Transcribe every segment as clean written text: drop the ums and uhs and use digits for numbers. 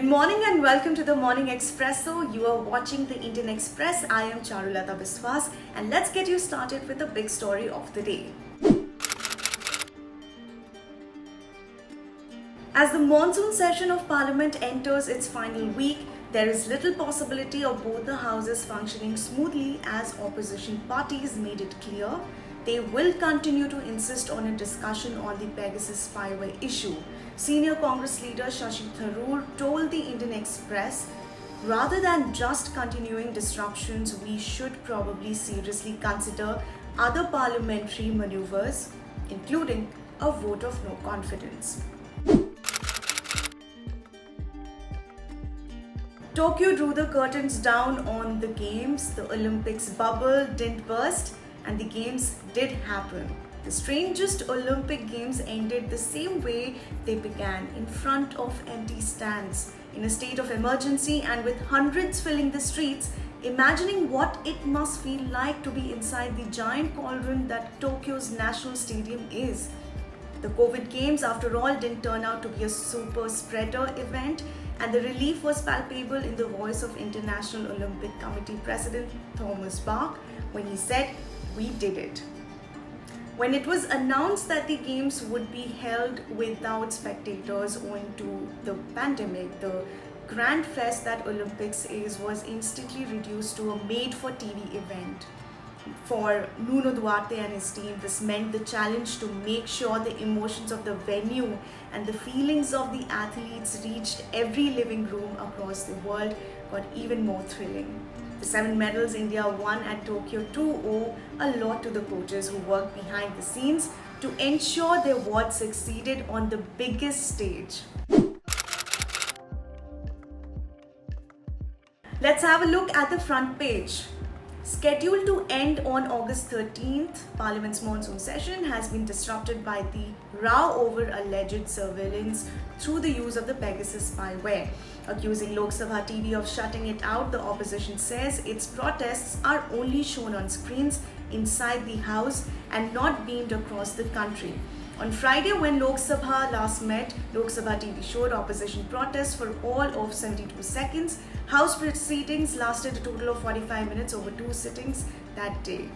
Good morning and welcome to the Morning Expresso. You are watching the Indian Express. I am Charulata Biswas and let's get you started with the big story of the day. As the monsoon session of Parliament enters its final week, there is little possibility of both the houses functioning smoothly as opposition parties made it clear they will continue to insist on a discussion on the Pegasus spyware issue. Senior Congress leader Shashi Tharoor told the Indian Express, rather than just continuing disruptions, we should probably seriously consider other parliamentary maneuvers, including a vote of no confidence. Tokyo drew the curtains down on the Games. The Olympics bubble didn't burst and the Games did happen. The strangest Olympic Games ended the same way they began, in front of empty stands, in a state of emergency and with hundreds filling the streets, imagining what it must feel like to be inside the giant cauldron that Tokyo's National Stadium is. The COVID Games, after all, didn't turn out to be a super spreader event, and the relief was palpable in the voice of International Olympic Committee President Thomas Bach when he said, "We did it." When it was announced that the Games would be held without spectators owing to the pandemic, the grand fest that Olympics is was instantly reduced to a made-for-TV event. For Nuno Duarte and his team, this meant the challenge to make sure the emotions of the venue and the feelings of the athletes reached every living room across the world got even more thrilling. The 7 medals India won at Tokyo too owe a lot to the coaches who worked behind the scenes to ensure their ward succeeded on the biggest stage. Let's have a look at the front page. Scheduled to end on August 13th, Parliament's monsoon session has been disrupted by the row over alleged surveillance through the use of the Pegasus spyware. Accusing Lok Sabha TV of shutting it out, the opposition says its protests are only shown on screens inside the house and not beamed across the country. On Friday, when Lok Sabha last met, Lok Sabha TV showed opposition protests for all of 72 seconds. House proceedings lasted a total of 45 minutes over 2 sittings that day.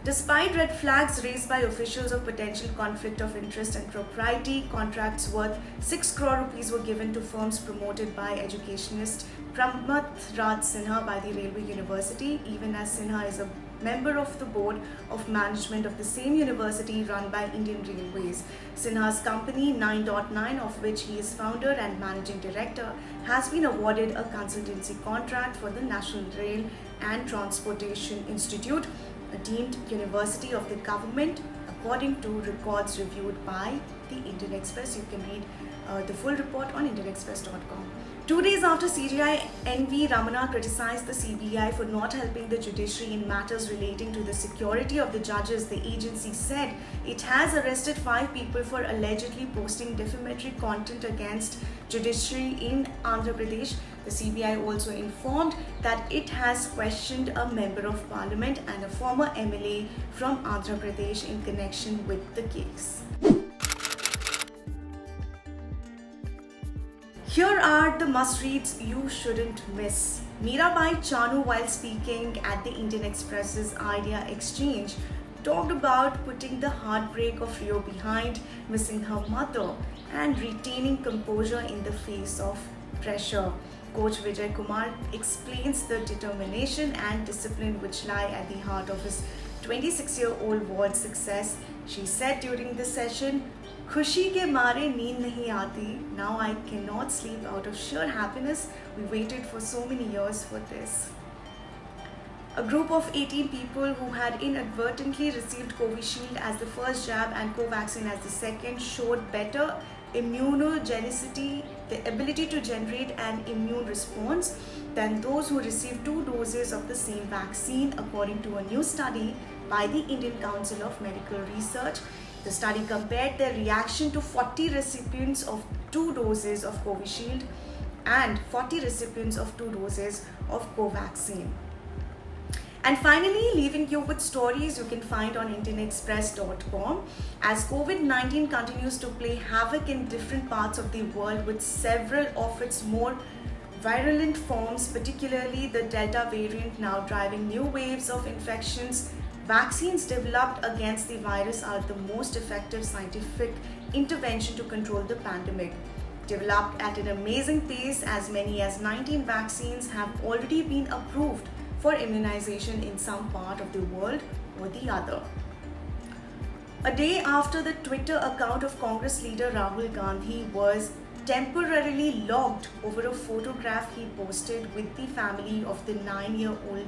Despite red flags raised by officials of potential conflict of interest and propriety, contracts worth 6 crore rupees were given to firms promoted by educationist Pramath Raj Sinha by the Railway University, even as Sinha is a member of the board of management of the same university run by Indian Railways. Sinha's company 9.9, of which he is founder and managing director, has been awarded a consultancy contract for the National Rail and Transportation Institute, a deemed university of the government, according to records reviewed by the Indian Express. You can read the full report on indianexpress.com. 2 days after CJI, NV Ramana criticized the CBI for not helping the judiciary in matters relating to the security of the judges, the agency said it has arrested 5 people for allegedly posting defamatory content against judiciary in Andhra Pradesh. The CBI also informed that it has questioned a member of parliament and a former MLA from Andhra Pradesh in connection with the case. Here are the must-reads you shouldn't miss. Mirabai Chanu, while speaking at the Indian Express's Idea Exchange, talked about putting the heartbreak of Rio behind, missing her mother, and retaining composure in the face of pressure. Coach Vijay Kumar explains the determination and discipline which lie at the heart of his 26-year-old ward's success. She said during the session, "Khushi ke mare neend nahi aati. Now I cannot sleep out of sheer happiness. We waited for so many years for this." A group of 18 people who had inadvertently received Covishield as the first jab and Covaxin as the second showed better immunogenicity, the ability to generate an immune response, than those who received 2 doses of the same vaccine, according to a new study by the Indian Council of Medical Research. The study compared their reaction to 40 recipients of 2 doses of Covishield and 40 recipients of 2 doses of Covaxin. And finally, leaving you with stories you can find on IndianExpress.com. As COVID-19 continues to play havoc in different parts of the world with several of its more virulent forms, particularly the Delta variant now driving new waves of infections, vaccines developed against the virus are the most effective scientific intervention to control the pandemic. Developed at an amazing pace, as many as 19 vaccines have already been approved for immunization in some part of the world or the other. A day after the Twitter account of Congress leader Rahul Gandhi was temporarily logged over a photograph he posted with the family of the 9-year-old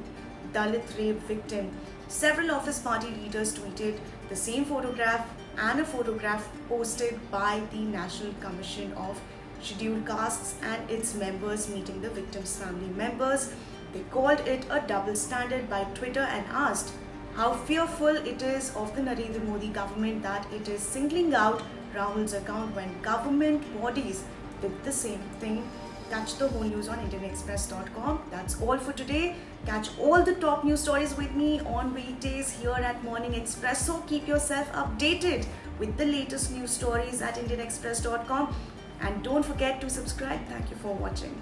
Dalit rape victim, several of his party leaders tweeted the same photograph and a photograph posted by the National Commission of Scheduled Castes and its members meeting the victim's family members. They called it a double standard by Twitter and asked how fearful it is of the Narendra Modi government that it is singling out Rahul's account when government bodies did the same thing. Catch the whole news on IndianExpress.com. That's all for today. Catch all the top news stories with me on weekdays here at Morning Express. So keep yourself updated with the latest news stories at IndianExpress.com. And don't forget to subscribe. Thank you for watching.